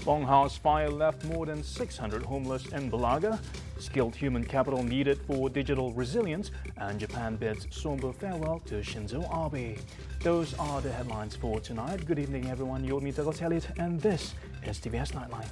Longhouse fire left more than 600 homeless in BELAGA. Skilled human capital needed for digital resilience, and Japan bids somber farewell to Shinzo Abe. Those are the headlines for tonight. Good evening, everyone. You're me, Douglas Elliott, and this is TVS Nightline.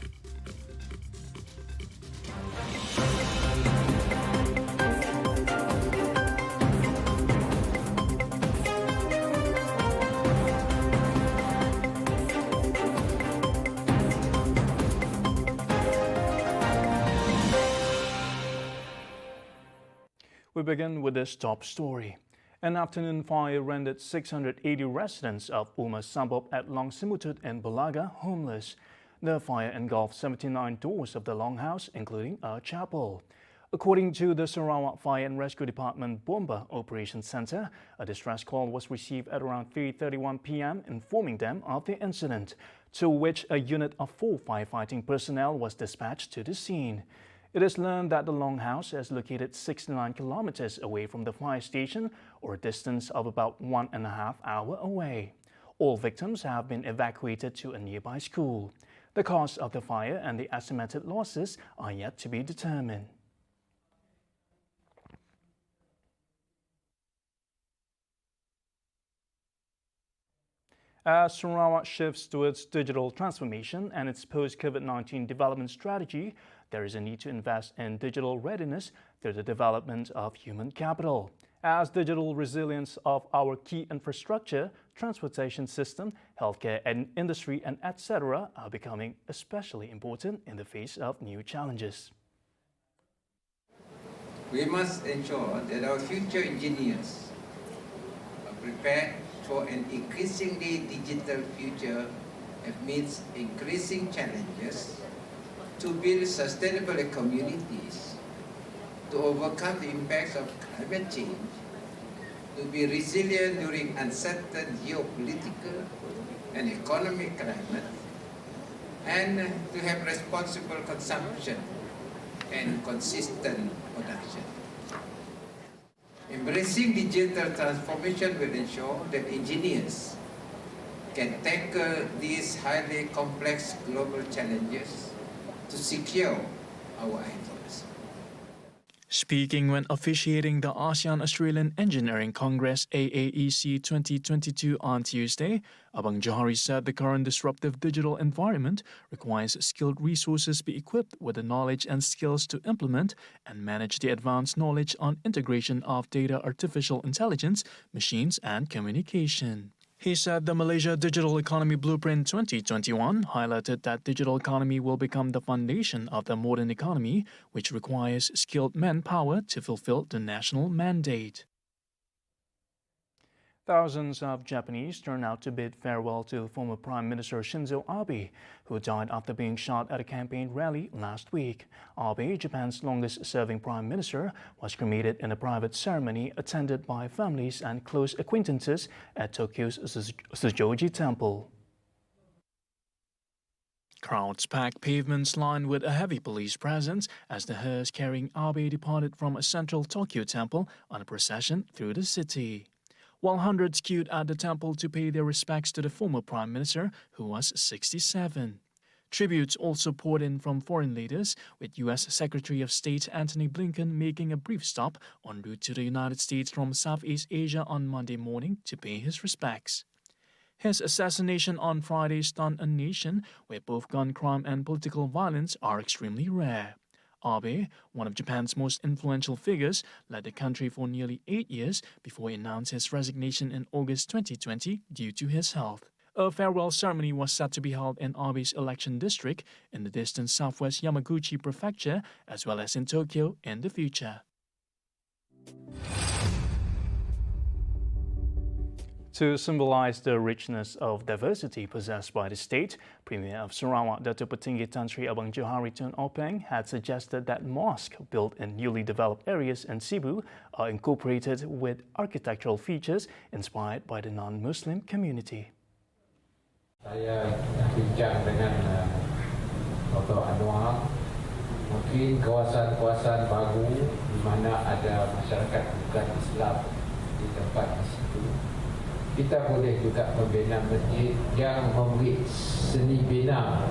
We begin with this top story. An afternoon fire rendered 680 residents of Uma's suburb at LONGHOUSE in BELAGA homeless. The fire engulfed 79 doors of the Longhouse, including a chapel. According to the Sarawak Fire and Rescue Department Bomba Operations Center, a distress call was received at around 3:31 p.m. informing them of the incident, to which a unit of 4 firefighting personnel was dispatched to the scene. It is learned that the Longhouse is located 69 kilometers away from the fire station, or a distance of about 1.5 hours away. All victims have been evacuated to a nearby school. The cause of the fire and the estimated losses are yet to be determined. As Sarawak shifts towards digital transformation and its post-COVID-19 development strategy, there is a need to invest in digital readiness through the development of human capital. As digital resilience of our key infrastructure, transportation system, healthcare and industry, and etc. are becoming especially important in the face of new challenges. We must ensure that our future engineers are prepared for an increasingly digital future amidst increasing challenges, to build sustainable communities, to overcome the impacts of climate change, to be resilient during uncertain geopolitical and economic climate, and to have responsible consumption and consistent production. Embracing digital transformation will ensure that engineers can tackle these highly complex global challenges to secure our ideas. Speaking when officiating the ASEAN-Australian Engineering Congress AAEC 2022 on Tuesday, Abang Johari said the current disruptive digital environment requires skilled resources be equipped with the knowledge and skills to implement and manage the advanced knowledge on integration of data, artificial intelligence, machines, and communication. He said the Malaysia Digital Economy Blueprint 2021 highlighted that digital economy will become the foundation of the modern economy, which requires skilled manpower to fulfill the national mandate. Thousands of Japanese turned out to bid farewell to former Prime Minister Shinzo Abe, who died after being shot at a campaign rally last week. Abe, Japan's longest-serving Prime Minister, was cremated in a private ceremony attended by families and close acquaintances at Tokyo's Tsujoji Temple. Crowds packed pavements lined with a heavy police presence as the hearse carrying Abe departed from a central Tokyo temple on a procession through the city, while hundreds queued at the temple to pay their respects to the former Prime Minister, who was 67. Tributes also poured in from foreign leaders, with U.S. Secretary of State Antony Blinken making a brief stop en route to the United States from Southeast Asia on Monday morning to pay his respects. His assassination on Friday stunned a nation where both gun crime and political violence are extremely rare. Abe, one of Japan's most influential figures, led the country for nearly 8 years before he announced his resignation in August 2020 due to his health. A farewell ceremony was set to be held in Abe's election district in the distant southwest Yamaguchi prefecture, as well as in Tokyo in the future. To symbolize the richness of diversity possessed by the state, Premier of Sarawak Datuk Petinggi Tan Sri Abang Johari Tun Openg had suggested that mosques built in newly developed areas in Cebu are incorporated with architectural features inspired by the non-Muslim community. Saya bincang dengan Dr. Anwar, mungkin kawasan-kawasan baru di mana ada masyarakat bukan Islam di tempat di situ kita boleh juga membina masjid yang memberi seni bina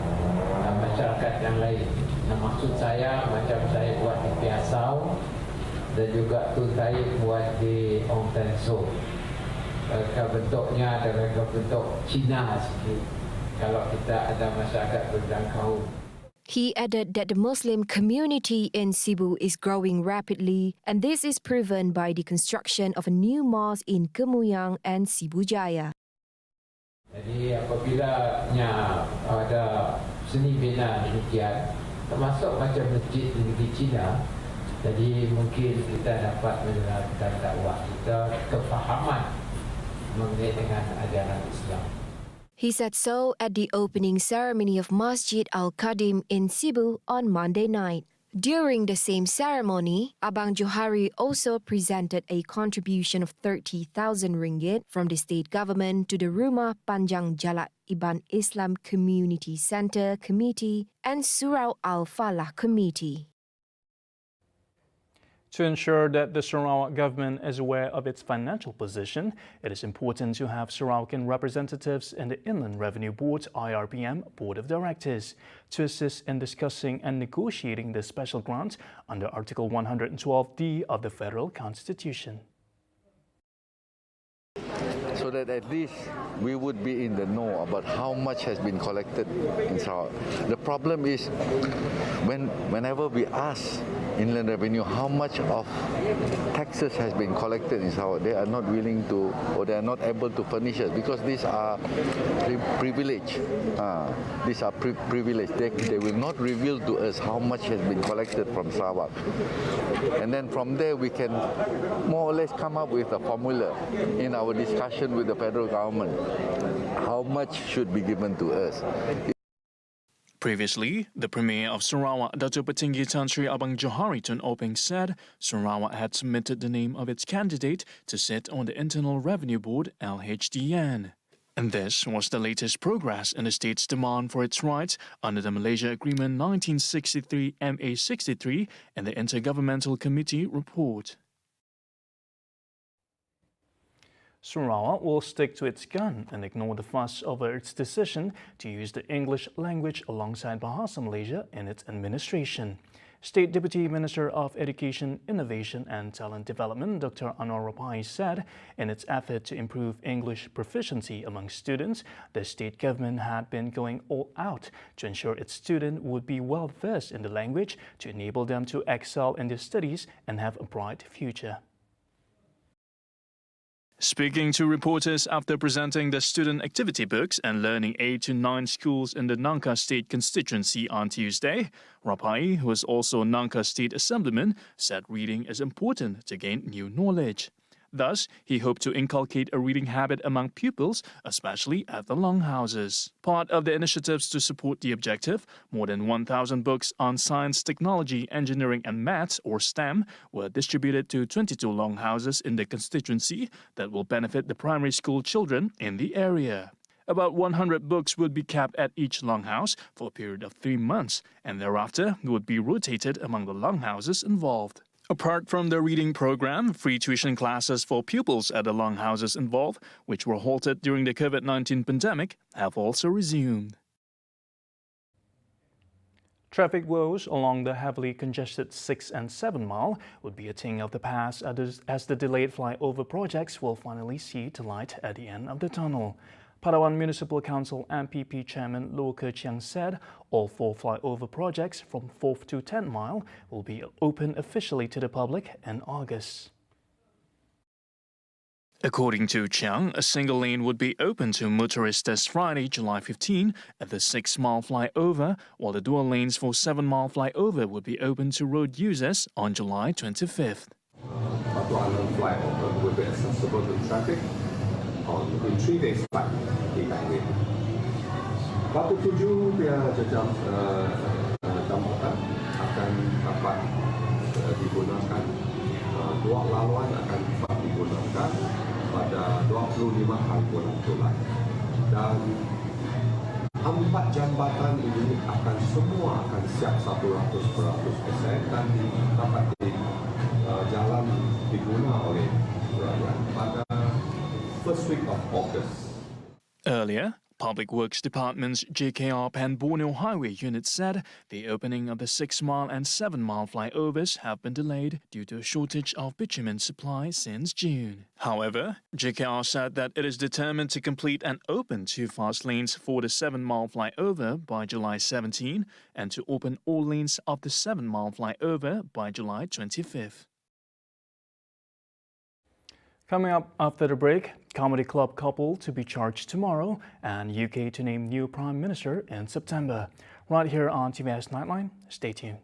masyarakat yang lain. Maksud saya, macam saya buat di Piasau dan juga Tun Taib buat di Ong Tan So. Bentuknya adalah bentuk Cina sikit kalau kita ada masyarakat berjangkau. He added that the Muslim community in Cebu is growing rapidly, and this is proven by the construction of a new mosque in Kemuyang and Cebu Jaya. Jadi apabila ada seni bina demikian, termasuk macam masjid di negeri China, jadi mungkin kita dapat menerapkan dakwah kita kefahaman mengenai dengan ajaran Islam. He said so at the opening ceremony of Masjid Al-Qadim in Cebu on Monday night. During the same ceremony, Abang Johari also presented a contribution of 30,000 ringgit from the state government to the Rumah Panjang Jalak Iban Islam Community Center Committee and Surau Al-Falah Committee. To ensure that the Sarawak government is aware of its financial position, it is important to have Sarawakan representatives in the Inland Revenue Board IRPM Board of Directors to assist in discussing and negotiating the special grant under Article 112D of the Federal Constitution. So that at least we would be in the know about how much has been collected in Sarawak. The problem is whenever we ask Inland Revenue how much of taxes has been collected in Sarawak, they are not willing to, or they are not able to furnish us because these are privilege. These are privilege. They will not reveal to us how much has been collected from Sarawak. And then from there we can more or less come up with a formula in our discussion with the federal government. How much should be given to us? Previously, the Premier of Sarawak, Datuk Petinggi Tan Sri Abang Johari Tun Openg said Sarawak had submitted the name of its candidate to sit on the Internal Revenue Board, LHDN. And this was the latest progress in the state's demand for its rights under the Malaysia Agreement 1963 MA63 and the Intergovernmental Committee report. Sarawak will stick to its gun and ignore the fuss over its decision to use the English language alongside Bahasa Malaysia in its administration. State Deputy Minister of Education, Innovation and Talent Development, Dr. Anwar Rapai, said in its effort to improve English proficiency among students, the state government had been going all out to ensure its students would be well versed in the language to enable them to excel in their studies and have a bright future. Speaking to reporters after presenting the student activity books and learning aid to 9 schools in the Nangka State constituency on Tuesday, Rapai, who is also Nangka State Assemblyman, said reading is important to gain new knowledge. Thus, he hoped to inculcate a reading habit among pupils, especially at the Longhouses. Part of the initiatives to support the objective, more than 1,000 books on science, technology, engineering and maths, or STEM, were distributed to 22 Longhouses in the constituency that will benefit the primary school children in the area. About 100 books would be kept at each Longhouse for a period of 3 months, and thereafter would be rotated among the Longhouses involved. Apart from the reading program, free tuition classes for pupils at the Longhouses involved, which were halted during the COVID-19 pandemic, have also resumed. Traffic woes along the heavily congested 6 and 7 Mile would be a thing of the past as the delayed flyover projects will finally see the light at the end of the tunnel. Palawan Municipal Council MPP Chairman Loh Ke Chiang said all 4 flyover projects from 4th to 10 Mile will be open officially to the public in August. According to Chiang, a single lane would be open to motorists this Friday, July 15, at the 6 Mile flyover, while the dual lanes for 7 Mile flyover would be open to road users on July 25th. Batu Alam flyover will be accessible to traffic in 3 days time di Kangwin. Batu 7 dia jejak jambatan akan dapat digunakan, 2 laluan akan dapat digunakan pada 25 hari bulan Julai. Dan 4 jambatan ini semua akan siap 100% dan dapat jalan diguna oleh rakyat pada first week of August. Earlier, Public Works Department's JKR Pan Borneo Highway Unit said the opening of the 6-mile and 7-mile flyovers have been delayed due to a shortage of bitumen supply since June. However, JKR said that it is determined to complete and open 2 fast lanes for the 7-mile flyover by July 17 and to open all lanes of the 7-mile flyover by July 25th. Coming up after the break, comedy club couple to be charged tomorrow and UK to name new Prime Minister in September. Right here on Tvs Nightline, stay tuned.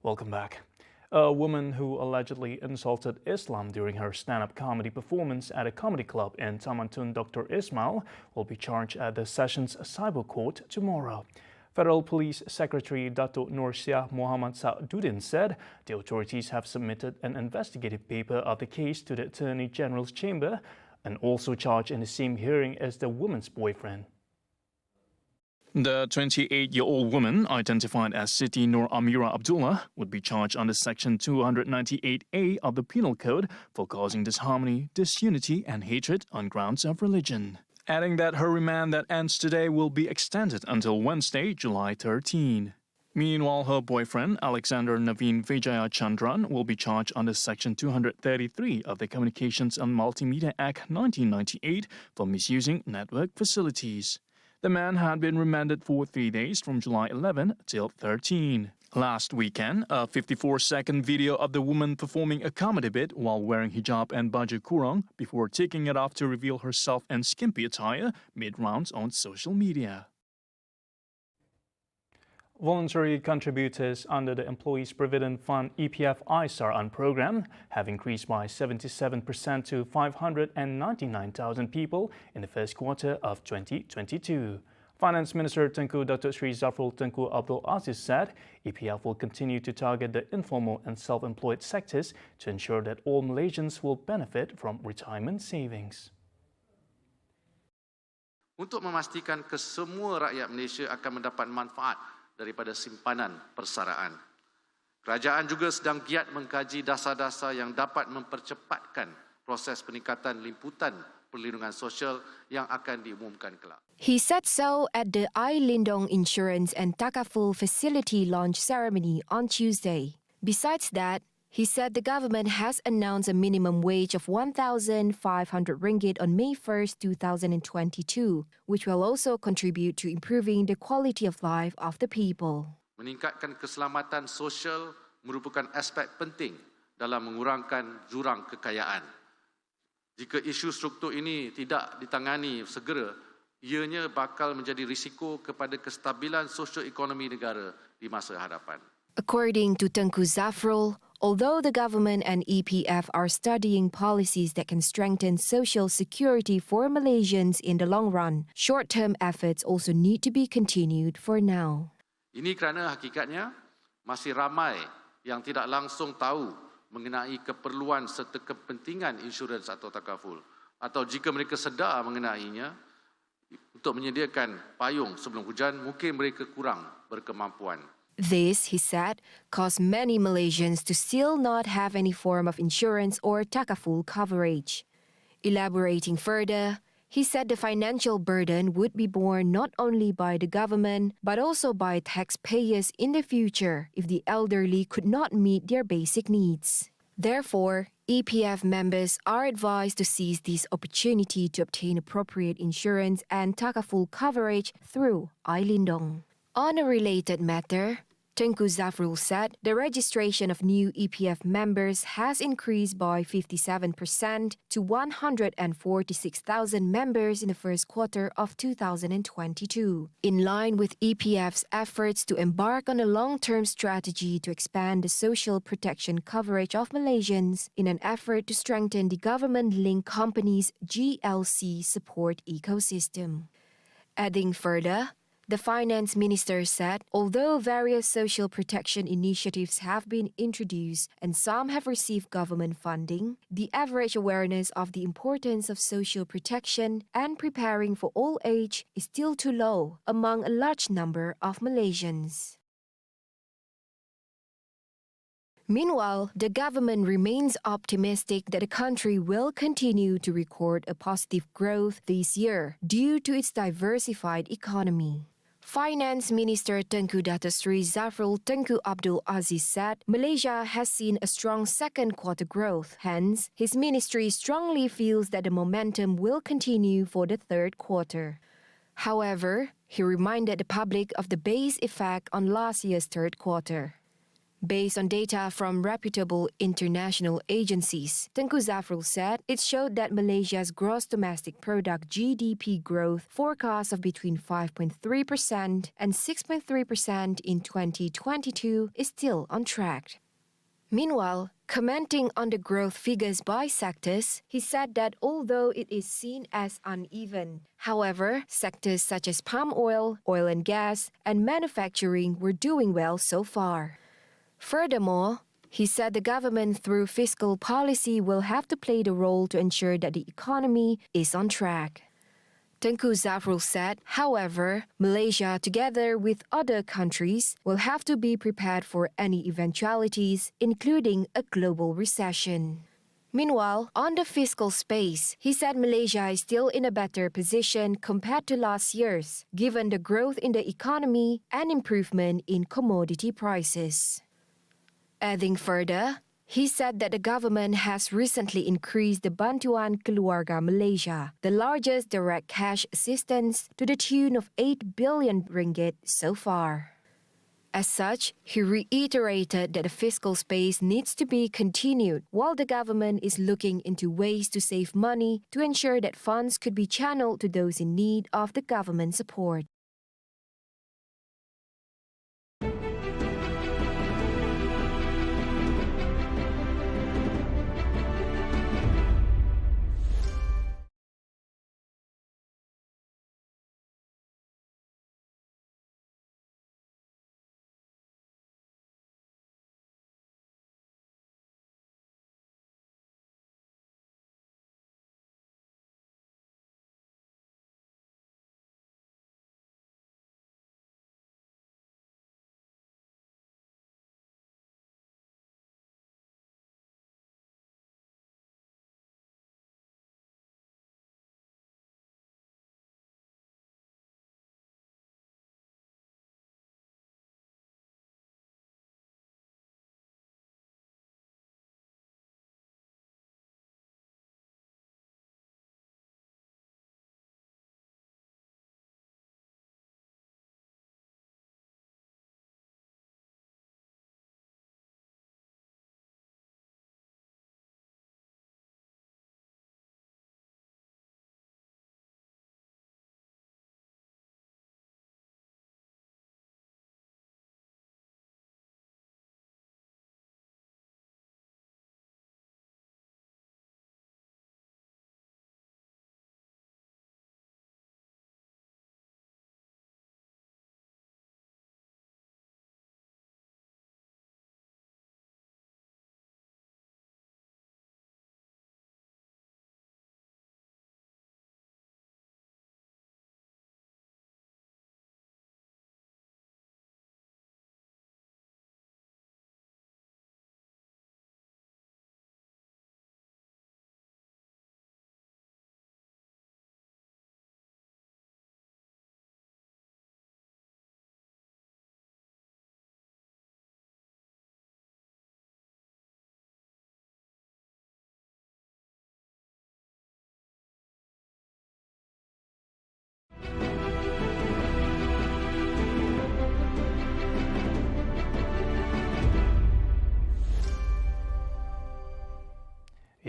Welcome back. A woman who allegedly insulted Islam during her stand-up comedy performance at a comedy club in Taman Tun Dr. Ismail will be charged at the Sessions Cyber Court tomorrow. Federal Police Secretary Dato' Nur Syah Muhammad Sa'duddin said the authorities have submitted an investigative paper of the case to the Attorney General's chamber and also charged in the same hearing as the woman's boyfriend. The 28-year-old woman, identified as Siti Nur Amira Abdullah, would be charged under Section 298A of the Penal Code for causing disharmony, disunity and hatred on grounds of religion, adding that her remand that ends today will be extended until Wednesday, July 13. Meanwhile, her boyfriend, Alexander Naveen Vijaya Chandran, will be charged under Section 233 of the Communications and Multimedia Act 1998 for misusing network facilities. The man had been remanded for 3 days from July 11 till 13. Last weekend, a 54-second video of the woman performing a comedy bit while wearing hijab and baju kurung before taking it off to reveal herself in skimpy attire made rounds on social media. Voluntary contributors under the Employees Provident Fund EPF ISAR program have increased by 77% to 599,000 people in the first quarter of 2022. Finance Minister Tengku Datuk Sri Zafrul Tengku Abdul Aziz said EPF will continue to target the informal and self-employed sectors to ensure that all Malaysians will benefit from retirement savings. Untuk memastikan kesemua rakyat Malaysia akan mendapat manfaat daripada simpanan persaraan. Kerajaan juga sedang giat mengkaji dasar-dasar yang dapat mempercepatkan proses peningkatan limputan perlindungan sosial yang akan diumumkan kelak. He said so at the Lindong Insurance and Takaful facility launch ceremony on Tuesday. Besides that, he said the government has announced a minimum wage of 1,500 ringgit on May 1, 2022, which will also contribute to improving the quality of life of the people. Meningkatkan keselamatan sosial merupakan aspek penting dalam mengurangkan jurang kekayaan. Jika isu struktur ini tidak ditangani segera, ianya bakal menjadi risiko kepada kestabilan sosioekonomi negara di masa hadapan. According to Tengku Zafrul, although the government and EPF are studying policies that can strengthen social security for Malaysians in the long run, short-term efforts also need to be continued for now. Ini kerana hakikatnya masih ramai yang tidak langsung tahu mengenai keperluan serta kepentingan insurans atau takaful, atau jika mereka sedar mengenainya, untuk menyediakan payung sebelum hujan, mungkin mereka kurang berkemampuan. This, he said, caused many Malaysians to still not have any form of insurance or takaful coverage. Elaborating further, he said the financial burden would be borne not only by the government, but also by taxpayers in the future if the elderly could not meet their basic needs. Therefore, EPF members are advised to seize this opportunity to obtain appropriate insurance and takaful coverage through Lindong. On a related matter, Tengku Zafrul said the registration of new EPF members has increased by 57% to 146,000 members in the first quarter of 2022, in line with EPF's efforts to embark on a long-term strategy to expand the social protection coverage of Malaysians in an effort to strengthen the government-linked company's GLC support ecosystem. Adding further, the finance minister said, although various social protection initiatives have been introduced and some have received government funding, the average awareness of the importance of social protection and preparing for old age is still too low among a large number of Malaysians. Meanwhile, the government remains optimistic that the country will continue to record a positive growth this year due to its diversified economy. Finance Minister Tengku Datuk Seri Zafrul Tengku Abdul Aziz said Malaysia has seen a strong second quarter growth. Hence, his ministry strongly feels that the momentum will continue for the third quarter. However, he reminded the public of the base effect on last year's third quarter. Based on data from reputable international agencies, Tengku Zafrul said it showed that Malaysia's gross domestic product GDP growth forecast of between 5.3% and 6.3% in 2022 is still on track. Meanwhile, commenting on the growth figures by sectors, he said that although it is seen as uneven, however, sectors such as palm oil, oil and gas, and manufacturing were doing well so far. Furthermore, he said the government through fiscal policy will have to play the role to ensure that the economy is on track. Tengku Zafrul said, however, Malaysia, together with other countries, will have to be prepared for any eventualities, including a global recession. Meanwhile, on the fiscal space, he said Malaysia is still in a better position compared to last year's, given the growth in the economy and improvement in commodity prices. Adding further, he said that the government has recently increased the Bantuan Keluarga Malaysia, the largest direct cash assistance, to the tune of 8 billion ringgit so far. As such, he reiterated that the fiscal space needs to be continued while the government is looking into ways to save money to ensure that funds could be channeled to those in need of the government support.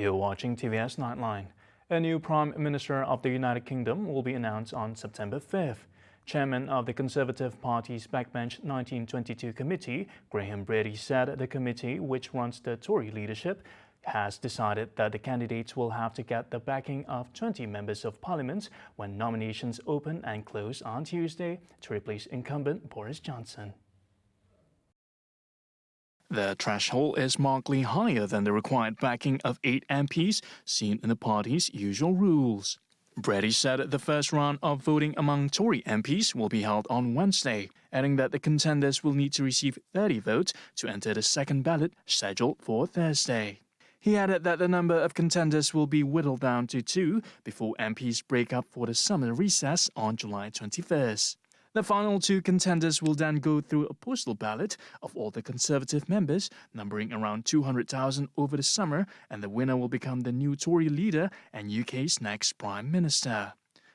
You're watching TVs Nightline. A new Prime Minister of the United Kingdom will be announced on September 5th. Chairman of the Conservative Party's Backbench 1922 Committee, Graham Brady, said the committee, which runs the Tory leadership, has decided that the candidates will have to get the backing of 20 members of parliament when nominations open and close on Tuesday to replace incumbent Boris Johnson. The threshold is markedly higher than the required backing of 8 MPs seen in the party's usual rules. Brady said the first round of voting among Tory MPs will be held on Wednesday, adding that the contenders will need to receive 30 votes to enter the second ballot scheduled for Thursday. He added that the number of contenders will be whittled down to 2 before MPs break up for the summer recess on July 21st. The final 2 contenders will then go through a postal ballot of all the Conservative members, numbering around 200,000 over the summer, and the winner will become the new Tory leader and UK's next Prime Minister.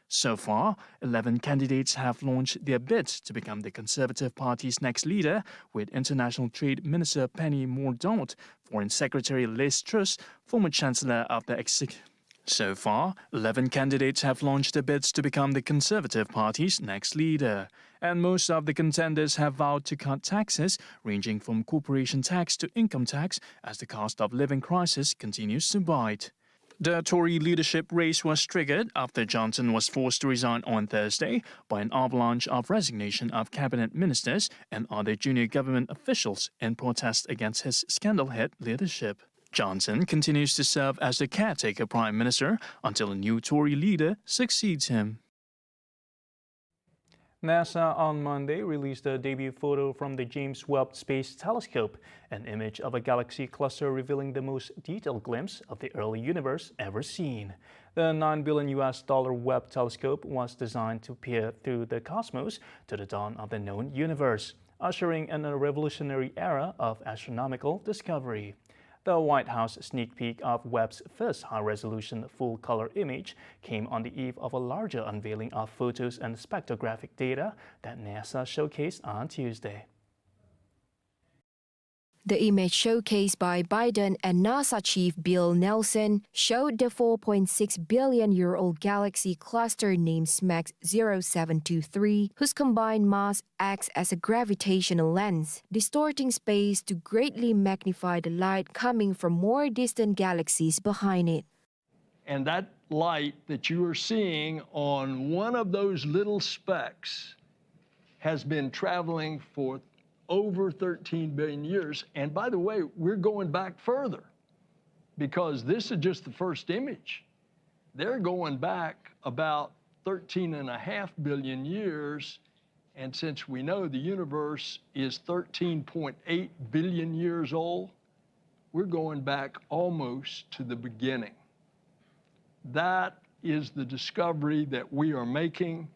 So far, 11 candidates have launched their bids to become the Conservative Party's next leader, with International Trade Minister Penny Mordaunt, Foreign Secretary Liz Truss, former Chancellor of the Executive. So far, 11 candidates have launched their bids to become the Conservative Party's next leader. And most of the contenders have vowed to cut taxes, ranging from corporation tax to income tax, as the cost of living crisis continues to bite. The Tory leadership race was triggered after Johnson was forced to resign on Thursday by an avalanche of resignation of cabinet ministers and other junior government officials in protest against his scandal-hit leadership. Johnson continues to serve as the caretaker Prime Minister until a new Tory leader succeeds him. NASA on Monday released a debut photo from the James Webb Space Telescope, an image of a galaxy cluster revealing the most detailed glimpse of the early universe ever seen. The $9 billion Webb telescope was designed to peer through the cosmos to the dawn of the known universe, ushering in a revolutionary era of astronomical discovery. The White House sneak peek of Webb's first high-resolution full-color image came on the eve of a larger unveiling of photos and spectrographic data that NASA showcased on Tuesday. The image showcased by Biden and NASA Chief Bill Nelson showed the 4.6 billion-year-old galaxy cluster named SMACS 0723, whose combined mass acts as a gravitational lens, distorting space to greatly magnify the light coming from more distant galaxies behind it. And that light that you are seeing on one of those little specks has been traveling for over 13 billion years. And by the way, we're going back further because this is just the first image. They're going back about 13.5 billion years. And since we know the universe is 13.8 billion years old, we're going back almost to the beginning. That is the discovery that we are making.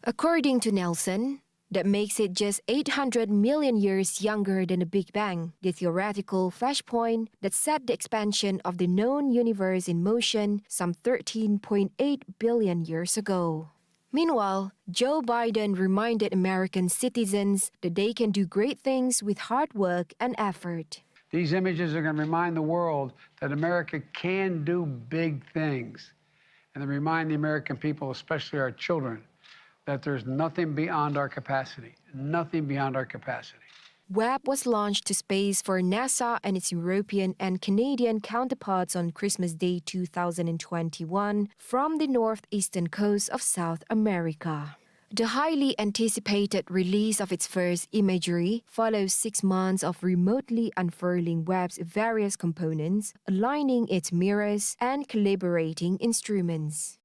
According to Nelson, that makes it just 800 million years younger than the Big Bang, the theoretical flashpoint that set the expansion of the known universe in motion some 13.8 billion years ago. Meanwhile, Joe Biden reminded American citizens that they can do great things with hard work and effort. These images are going to remind the world that America can do big things. And they remind the American people, especially our children, that there's nothing beyond our capacity, nothing beyond our capacity. Webb was launched to space for NASA and its European and Canadian counterparts on Christmas Day 2021 from the northeastern coast of South America. The highly anticipated release of its first imagery follows 6 months of remotely unfurling Webb's various components, aligning its mirrors and calibrating instruments.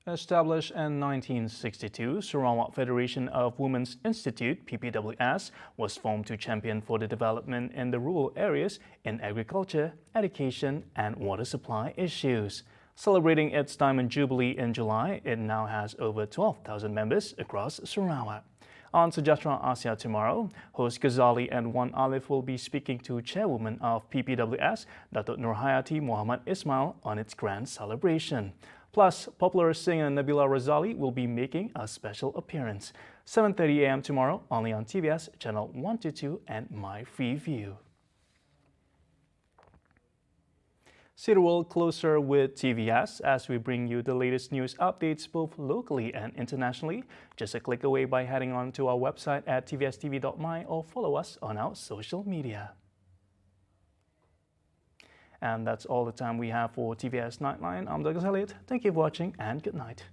Established in 1962, Sarawak Federation of Women's Institute, PPWS, was formed to champion for the development in the rural areas in agriculture, education, and water supply issues. Celebrating its Diamond Jubilee in July, it now has over 12,000 members across Sarawak. On Sejahtera Asia tomorrow, host Ghazali and Wan Alif will be speaking to chairwoman of PPWS, Datuk Nurhayati Muhammad Ismail, on its grand celebration. Plus, popular singer Nabila Razali will be making a special appearance. 7:30 a.m. tomorrow, only on TVS Channel 122 and My Free View. See the world closer with TVS as we bring you the latest news updates both locally and internationally. Just a click away by heading on to our website at TVSTVMY or follow us on our social media. And that's all the time we have for TVS Nightline. I'm Douglas Elliott. Thank you for watching and good night.